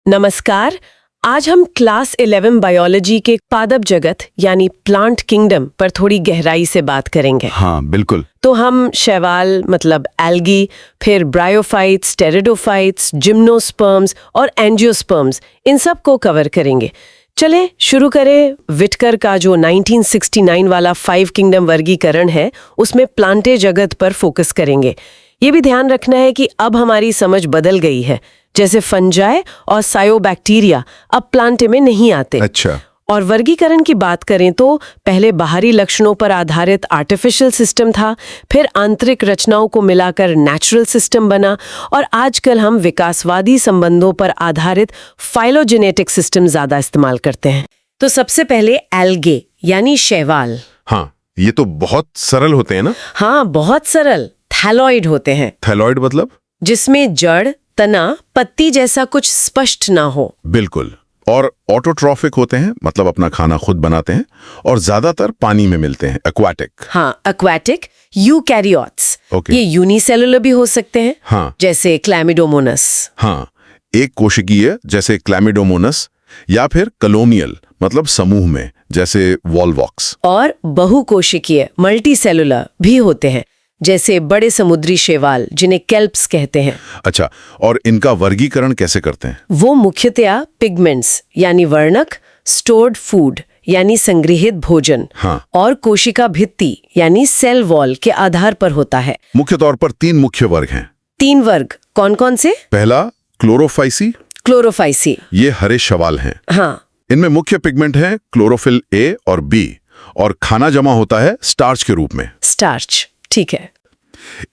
नमस्कार। आज हम क्लास 11 बायोलॉजी के पादप जगत यानी प्लांट किंगडम पर थोड़ी गहराई से बात करेंगे। हाँ बिल्कुल। तो हम शैवाल मतलब एल्गी, फिर ब्रायोफाइट्स, टेरिडोफाइट्स, जिम्नोस्पर्म्स और एंजियोस्पर्म्स, इन सब को कवर करेंगे। चलें शुरू करें। विटकर का जो 1969 वाला 5 किंगडम वर्गीकरण है, उसमें प्लांटे जगत पर फोकस करेंगे। ये भी ध्यान रखना है कि अब हमारी समझ बदल गई है। जैसे फंजाई और सायोबैक्टीरिया अब प्लांटे में नहीं आते। अच्छा। और वर्गीकरण की बात करें तो पहले बाहरी लक्षणों पर आधारित आर्टिफिशियल सिस्टम था, फिर आंतरिक रचनाओं को मिलाकर नेचुरल सिस्टम बना, और आजकल हम विकासवादी संबंधों पर आधारित फाइलोजेनेटिक सिस्टम ज्यादा इस्तेमाल करते हैं। तो सबसे पहले एल्गे यानी शैवाल। हाँ, ये तो बहुत सरल होते हैं ना? हाँ, बहुत सरल। थैलॉइड होते हैं। थैलॉइड मतलब? जिसमें जड़, तना, पत्ती जैसा कुछ स्पष्ट ना हो। बिल्कुल। और ऑटोट्रॉफिक होते हैं, मतलब अपना खाना खुद बनाते हैं, और ज्यादातर पानी में मिलते हैं। एक्वाटिक। हाँ, एक्वाटिक। यूकैरियोट्स। ओके। ये यूनिसेलुलर भी हो सकते हैं। हाँ। जैसे क्लैमिडोमोनस। हाँ, एक कोशिकीय जैसे क्लैमिडोमोनस, या फिर कलोनियल मतलब समूह में जैसे वॉलवॉक्स। और बहुकोशिकीय मल्टीसेलुलर भी होते हैं, जैसे बड़े समुद्री शैवाल जिन्हें केल्प्स कहते हैं। अच्छा, और इनका वर्गीकरण कैसे करते हैं? वो मुख्यतया पिगमेंट्स यानी वर्णक, स्टोर्ड फूड यानी संग्रहित भोजन, हाँ। और कोशिका भित्ति यानी सेल वॉल के आधार पर होता है। मुख्य तौर पर 3 मुख्य वर्ग हैं। 3 वर्ग कौन कौन से? पहला क्लोरोफाइसी। क्लोरोफाइसी। ये हरे शैवाल हैं। हाँ। इनमें मुख्य पिगमेंट है क्लोरोफिल ए और बी, और खाना जमा होता है स्टार्च के रूप में। स्टार्च, ठीक है।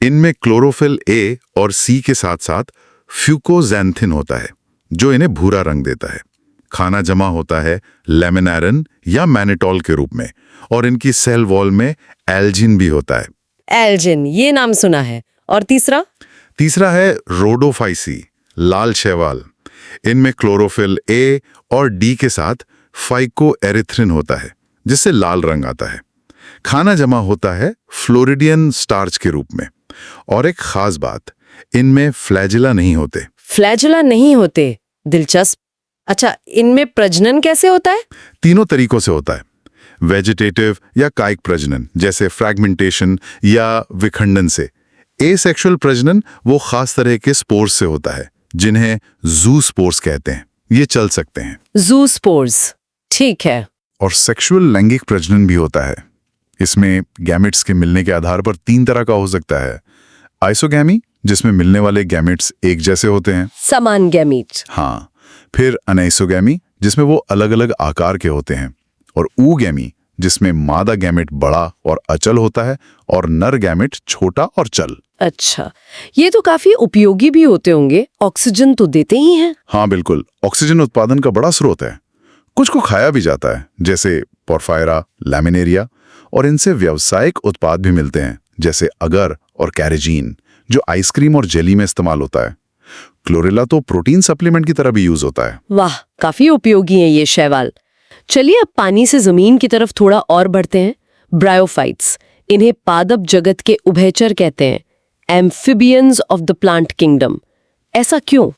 इनमें क्लोरोफिल ए और सी के साथ साथ फ्यूकोजैंथिन होता है, जो इन्हें भूरा रंग देता है। खाना जमा होता है लेमिनेरिन या मैनिटोल के रूप में, और इनकी सेल वॉल में एल्जिन भी होता है। एल्जिन, ये नाम सुना है। और तीसरा? तीसरा है रोडोफाइसी, लाल शैवाल। इनमें क्लोरोफिल ए और डी के साथ फाइकोएरिथ्रिन होता है, जिससे लाल रंग आता है। खाना जमा होता है फ्लोरिडियन स्टार्च के रूप में। और एक खास बात, इनमें फ्लैजिला नहीं होते। फ्लैजिला नहीं होते, दिलचस्प। अच्छा, इनमें प्रजनन कैसे होता है? 3 तरीकों से होता है। वेजिटेटिव या कायिक प्रजनन, जैसे फ्रैगमेंटेशन या विखंडन से। एसेक्सुअल प्रजनन वो खास तरह के स्पोर्स से होता है, जिन्हें ज़ूस्पोर्स कहते हैं। ये चल सकते हैं। ज़ूस्पोर्स, ठीक है। और सेक्सुअल लैंगिक प्रजनन भी होता है। इसमें गैमेट्स के मिलने के आधार पर 3 तरह का हो सकता है। आइसोगैमी, जिसमें मिलने वाले गैमेट्स एक जैसे होते हैं, समान गैमीट। हाँ। फिर अनैसोगैमी, जिसमें वो अलग अलग आकार के होते हैं। और ऊगैमी, जिसमें मादा गैमेट बड़ा और अचल होता है, और नर गैमेट छोटा और चल। अच्छा, ये तो काफी उपयोगी भी होते होंगे। ऑक्सीजन तो देते ही हैं। हाँ बिल्कुल, ऑक्सीजन उत्पादन का बड़ा स्रोत है। कुछ को खाया भी जाता है, जैसे पोरफायरा, लैमिनेरिया, और इनसे व्यावसायिक उत्पाद भी मिलते हैं, जैसे अगर और कैरेजीन, जो आइसक्रीम और जेली में इस्तेमाल होता है। क्लोरेला तो प्रोटीन सप्लीमेंट की तरह भी यूज होता है। वाह, काफी उपयोगी है ये शैवाल। चलिए अब पानी से जमीन की तरफ थोड़ा और बढ़ते हैं। ब्रायोफाइट्स, इन्हें पादप जगत के उभयचर कहते हैं, amphibians of the plant kingdom. ऐसा क्यों?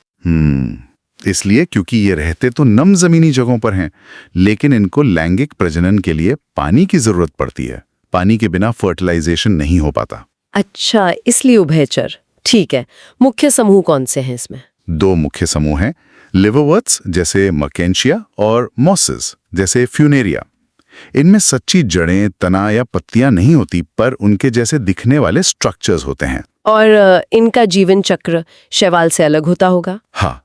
इसलिए क्योंकि ये रहते तो नम जमीनी जगहों पर हैं, लेकिन इनको लैंगिक प्रजनन के लिए पानी की जरूरत पड़ती है। पानी के बिना फर्टिलाइजेशन नहीं हो पाता। अच्छा, इसलिए उभयचर, ठीक है। मुख्य समूह कौन से हैं इसमें? 2 मुख्य समूह हैं, लिवरवर्ट्स जैसे मकेंशिया और मॉसेस जैसे फ्यूनेरिया। इनमें सच्ची जड़ें, तना या पत्तियां नहीं होती, पर उनके जैसे दिखने वाले स्ट्रक्चर्स होते हैं। और इनका जीवन चक्र शैवाल से अलग होता होगा? हाँ,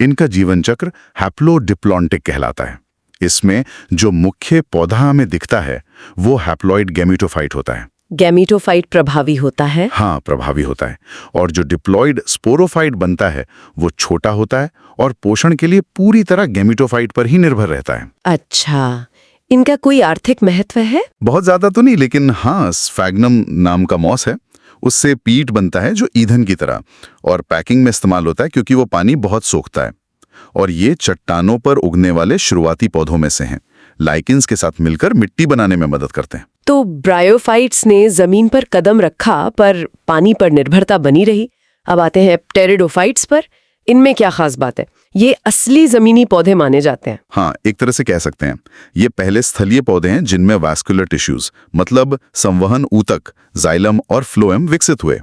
इनका जीवन चक्र हैप्लोडिप्लॉन्टिक कहलाता है। इसमें जो मुख्य पौधा हमें दिखता है वो हैप्लॉइड गैमीटोफाइट होता है। गैमीटोफाइट प्रभावी होता है? हाँ, प्रभावी होता है। और जो डिप्लॉइड स्पोरोफाइट बनता है वो छोटा होता है और पोषण के लिए पूरी तरह गैमीटोफाइट पर ही निर्भर रहता है। अच्छा, इनका कोई आर्थिक महत्व है? बहुत ज्यादा तो नहीं, लेकिन हाँ, स्फैग्नम नाम का मॉस है, उससे पीट बनता है जो ईंधन की तरह, और पैकिंग में इस्तेमाल होता है क्योंकि वो पानी बहुत सोखता है। और ये चट्टानों पर उगने वाले शुरुआती पौधों में से हैं। लाइकेंस के साथ मिलकर मिट्टी बनाने में मदद करते हैं। तो ब्रायोफाइट्स ने जमीन पर कदम रखा, पर पानी पर निर्भरता बनी रही। अब आते हैं टेरिडोफाइट्स पर। इनमें क्या खास बात है? ये असली जमीनी पौधे माने जाते हैं। हाँ, एक तरह से कह सकते हैं ये पहले स्थलीय पौधे हैं जिनमें वैस्कुलर टिश्यूज मतलब संवहन ऊतक, जाइलम और फ्लोएम विकसित हुए।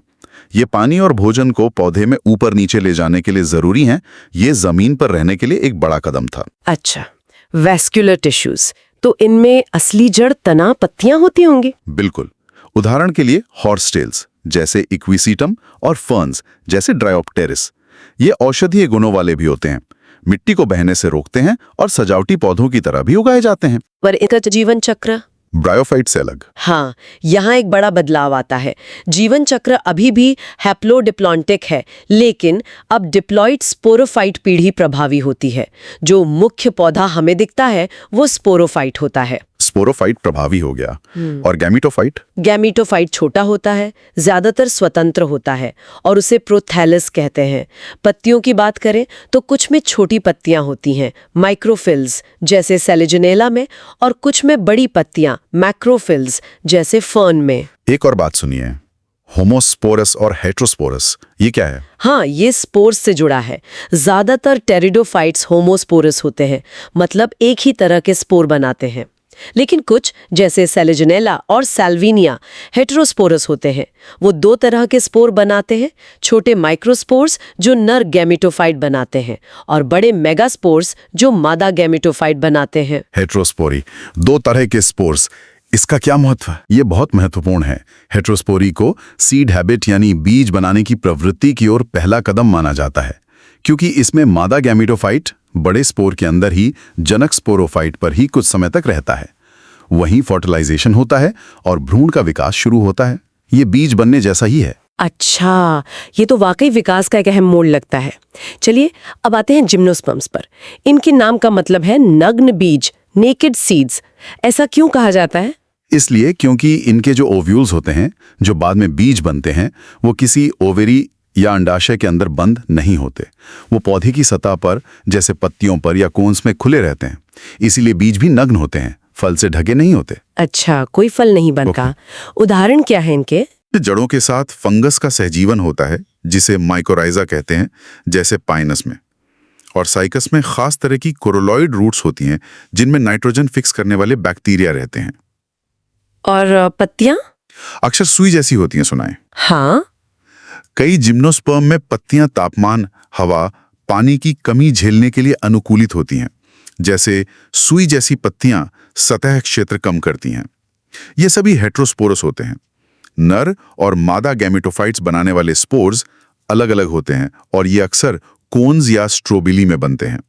ये पानी और भोजन को पौधे में ऊपर नीचे ले जाने के लिए जरूरी हैं। ये जमीन पर रहने के लिए एक बड़ा कदम था। अच्छा, वैस्कुलर टिश्यूज, तो इनमें असली जड़, तना, पत्तियां होती होंगी? बिल्कुल। उदाहरण के लिए हॉर्सटेल्स जैसे इक्विसीटम और फर्न्स जैसे ड्रायोप्टेरिस, ये औषधीय गुणों वाले भी होते हैं। मिट्टी को बहने से रोकते हैं और सजावटी पौधों की तरह भी उगाए जाते हैं। पर इनका जीवन चक्र? ब्रायोफाइट से अलग। हाँ, यहाँ एक बड़ा बदलाव आता है। जीवन चक्र अभी भी हैप्लोडिप्लॉन्टिक है, लेकिन अब डिप्लॉइड स्पोरोफाइट पीढ़ी प्रभावी होती है। जो मुख्य पौधा हमें दिखता है वो स्पोरोफाइट होता है। स्पोरोफाइट प्रभावी हो गया। और गैमीटोफाइट? गैमीटोफाइट छोटा होता है, ज्यादातर स्वतंत्र होता है और उसे प्रोथैलस कहते हैं। पत्तियों की बात करें तो कुछ में छोटी पत्तियां होती हैं, माइक्रोफिल्स जैसे सेलेजनेला में, और कुछ में बड़ी पत्तियां, मैक्रोफिल्स जैसे फर्न में। एक और बात सुनिए, होमोस्पोरस और हेट्रोस्पोरस, ये क्या है? हाँ, ये स्पोर्स से जुड़ा है। ज्यादातर टेरिडोफाइट्स होमोस्पोरस होते हैं, मतलब एक ही तरह के स्पोर बनाते हैं। लेकिन कुछ जैसे सेलेजनेला और सैल्विनिया हेटेरोस्पोरस होते हैं। वो दो तरह के स्पोर बनाते हैं, छोटे माइक्रोस्पोर्स जो नर गैमेटोफाइट बनाते हैं और बड़े मेगास्पोर्स जो मादा गैमेटोफाइट बनाते हैं। हेट्रोस्पोरी, दो तरह के स्पोर्स, इसका क्या महत्व है? ये बहुत महत्वपूर्ण है। हेट्रोस्पोरी को सीड हैबिट यानी बीज बनाने की प्रवृत्ति की ओर पहला कदम माना जाता है, क्योंकि इसमें मादा गैमेटोफाइट बड़े स्पोर के अंदर ही जनक स्पोरोफाइट पर ही कुछ समय तक रहता है। वहीं फर्टिलाइजेशन होता है और भ्रूण का विकास शुरू होता है। ये बीज बनने जैसा ही है। अच्छा, ये तो वाकई विकास का एक अहम मोड़ लगता है। चलिए अब आते हैं जिम्नोस्पर्म्स पर। इनके नाम का मतलब है नग्न बीज, नेकेड सीड्स। ऐसा क्यों कहा जाता है? इसलिए क्योंकि इनके जो ओव्यूल्स होते हैं, जो बाद में बीज बनते हैं, वो किसी ओवेरी या अंडाशय के अंदर बंद नहीं होते। वो पौधे की सतह पर जैसे पत्तियों पर या कोन्स में खुले रहते हैं। इसीलिए बीज भी नग्न होते हैं, फल से ढके नहीं होते। अच्छा, कोई फल नहीं बनता। उदाहरण क्या है इनके? जड़ों के साथ फंगस का सहजीवन होता है जिसे माइकोराइजा कहते हैं, जैसे पाइनस में। और साइकस में खास तरह की कोरोलॉइड रूट्स होती हैं जिनमें नाइट्रोजन फिक्स करने वाले बैक्टीरिया रहते हैं। और पत्तियां? अक्सर सुई जैसी होती हैं, सुनाएं। हाँ, कई जिम्नोस्पर्म में पत्तियां तापमान, हवा, पानी की कमी झेलने के लिए अनुकूलित होती हैं। जैसे सुई जैसी पत्तियां सतह क्षेत्र कम करती हैं। ये सभी हेट्रोस्पोरस होते हैं। नर और मादा गैमेटोफाइट्स बनाने वाले स्पोर्स अलग अलग होते हैं और ये अक्सर कोन्स या स्ट्रोबिली में बनते हैं।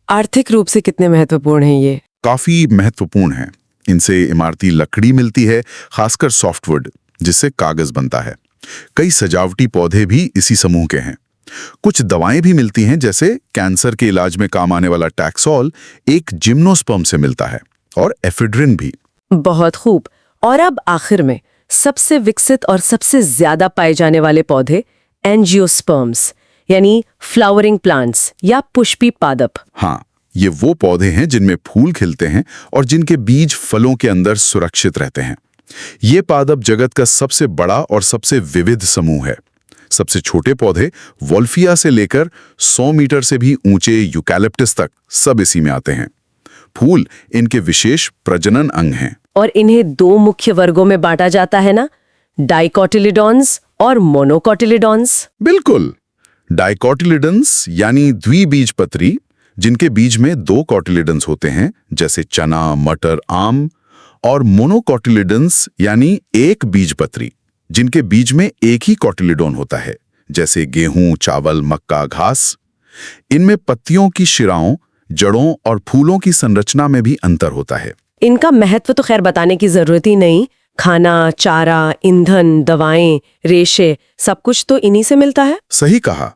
आर्थिक रूप से कितने महत्वपूर्ण हैं ये? काफी महत्वपूर्ण है। इनसे इमारती लकड़ी मिलती है, खासकर सॉफ्टवुड, जिससे कागज बनता है। कई सजावटी पौधे भी इसी समूह के हैं। कुछ दवाएं भी मिलती हैं, जैसे कैंसर के इलाज में काम आने वाला टैक्सोल एक जिम्नोस्पर्म से मिलता है, और एफिड्रिन भी। बहुत खूब। और अब आखिर में सबसे विकसित और सबसे ज्यादा पाए जाने वाले पौधे एंजियोस्पर्म्स, यानी फ्लावरिंग प्लांट्स या पुष्पी पादप। हाँ, ये वो पौधे हैं जिनमें फूल खिलते हैं और जिनके बीज फलों के अंदर सुरक्षित रहते हैं। ये पादप जगत का सबसे बड़ा और सबसे विविध समूह है। सबसे छोटे पौधे वोल्फिया से लेकर 100 मीटर से भी ऊंचे यूकैलिप्टस तक सब इसी में आते हैं। फूल इनके विशेष प्रजनन अंग हैं। और इन्हें दो मुख्य वर्गों में बांटा जाता है ना, डाइकोटिलिडॉन्स और मोनोकोटिलिडॉन्स। बिल्कुल। डाइकोटिलिडन्स यानी द्विबीजपत्री, जिनके बीज में 2 कोटिलिडन्स होते हैं, जैसे चना, मटर, आम। और मोनोकोटिलिडन्स यानी एक बीजपत्री, जिनके बीज में एक ही कोटिलिडोन होता है, जैसे गेहूं, चावल, मक्का, घास। इनमें पत्तियों की शिराओं, जड़ों और फूलों की संरचना में भी अंतर होता है। इनका महत्व तो खैर बताने की जरूरत ही नहीं। खाना, चारा, ईंधन, दवाएं, रेशे, सब कुछ तो इन्हीं से मिलता है। सही कहा।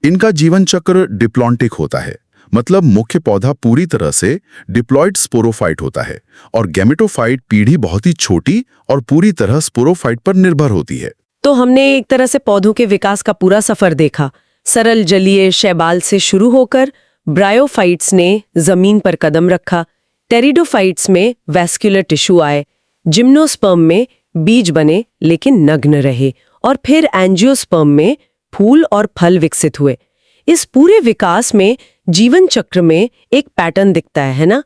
इनका जीवन चक्र डिप्लॉन्टिक होता है, मतलब मुख्य पौधा पूरी तरह से डिप्लॉइड स्पोरोफाइट होता है और गैमेटोफाइट पीढ़ी बहुत ही छोटी और पूरी तरह स्पोरोफाइट पर निर्भर होती है। तो हमने एक तरह से पौधों के विकास का पूरा सफर देखा। सरल जलीय शैवाल से शुरू होकर ब्रायोफाइट्स ने जमीन पर कदम रखा, टेरिडोफाइट्स में वैस्कुलर टिश्यू आए, जिम्नोस्पर्म में बीज बने लेकिन नग्न रहे, और फिर एंजियोस्पर्म में फूल और फल विकसित हुए। इस पूरे विकास में जीवन चक्र में एक पैटर्न दिखता है ना,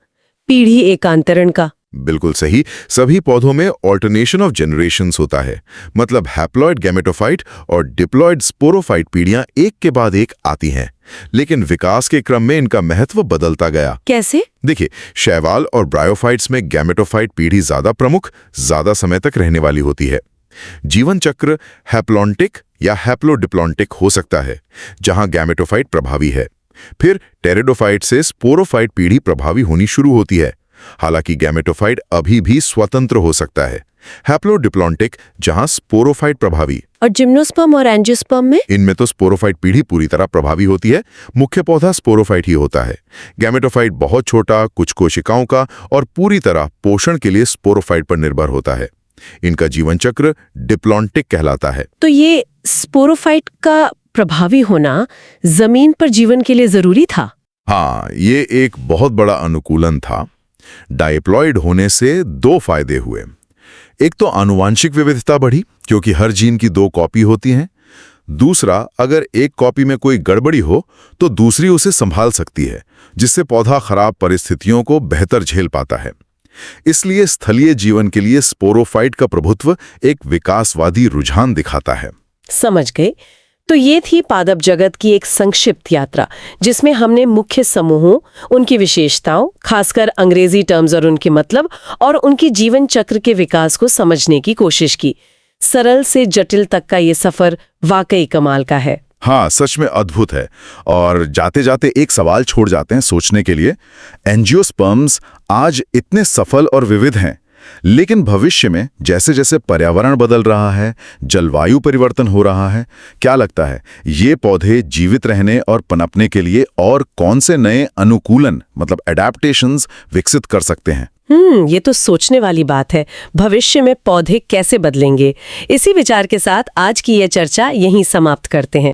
पीढ़ी एकांतरण का। बिल्कुल सही। सभी पौधों में ऑल्टरनेशन ऑफ जनरेशंस होता है, मतलब हैप्लॉइड गैमेटोफाइट और डिप्लॉइड स्पोरोफाइट पीढ़ियां एक के बाद एक आती हैं। लेकिन विकास के क्रम में इनका महत्व बदलता गया। कैसे? देखिए, शैवाल और ब्रायोफाइट्स में गैमेटोफाइट पीढ़ी ज्यादा प्रमुख, ज्यादा समय तक रहने वाली होती है। जीवन चक्र हैप्लॉन्टिक या हैप्लोडिप्लॉन्टिक हो सकता है, जहां गैमेटोफाइट प्रभावी है। फिर टेरिडोफाइट से स्पोरोफाइट पीढ़ी प्रभावी होनी शुरू होती है। हालांकि गैमेटोफाइट अभी भी स्वतंत्र हो सकता है। हैप्लोडिप्लॉन्टिक, जहां स्पोरोफाइट प्रभावी। और जिम्नोस्पर्म और एंजियोस्पर्म में? इनमें तो स्पोरोफाइट पीढ़ी पूरी तरह प्रभावी होती है। मुख्य पौधा स्पोरोफाइट ही होता है। गैमेटोफाइट बहुत छोटा, कुछ कोशिकाओं का और पूरी तरह पोषण के लिए स्पोरोफाइट पर निर्भर होता है। इनका जीवन चक्र डिप्लॉन्टिक कहलाता है। तो ये स्पोरोफाइट का प्रभावी होना जमीन पर जीवन के लिए जरूरी था? हाँ, ये एक बहुत बड़ा अनुकूलन था। डाइप्लॉइड होने से दो फायदे हुए। एक तो आनुवांशिक विविधता बढ़ी, क्योंकि हर जीन की 2 कॉपी होती हैं। दूसरा, अगर एक कॉपी में कोई गड़बड़ी हो तो दूसरी उसे संभाल सकती है, जिससे पौधा खराब परिस्थितियों को बेहतर झेल पाता है। इसलिए स्थलीय जीवन के लिए स्पोरोफाइट का प्रभुत्व एक विकासवादी रुझान दिखाता है। समझ गए। तो ये थी पादप जगत की एक संक्षिप्त यात्रा, जिसमें हमने मुख्य समूहों, उनकी विशेषताओं, खासकर अंग्रेजी टर्म्स और उनके मतलब, और उनकी जीवन चक्र के विकास को समझने की कोशिश की। सरल से जटिल तक का ये सफर वाकई कमाल का है। हाँ, सच में अद्भुत है। और जाते जाते एक सवाल छोड़ जाते हैं सोचने के लिए। एंजियोस्पर्म्स आज इतने सफल और विविध हैं, लेकिन भविष्य में जैसे जैसे पर्यावरण बदल रहा है, जलवायु परिवर्तन हो रहा है, क्या लगता है ये पौधे जीवित रहने और पनपने के लिए और कौन से नए अनुकूलन, मतलब एडेप्टेशंस विकसित कर सकते हैं? ये तो सोचने वाली बात है। भविष्य में पौधे कैसे बदलेंगे? इसी विचार के साथ आज की ये चर्चा यहीं समाप्त करते हैं।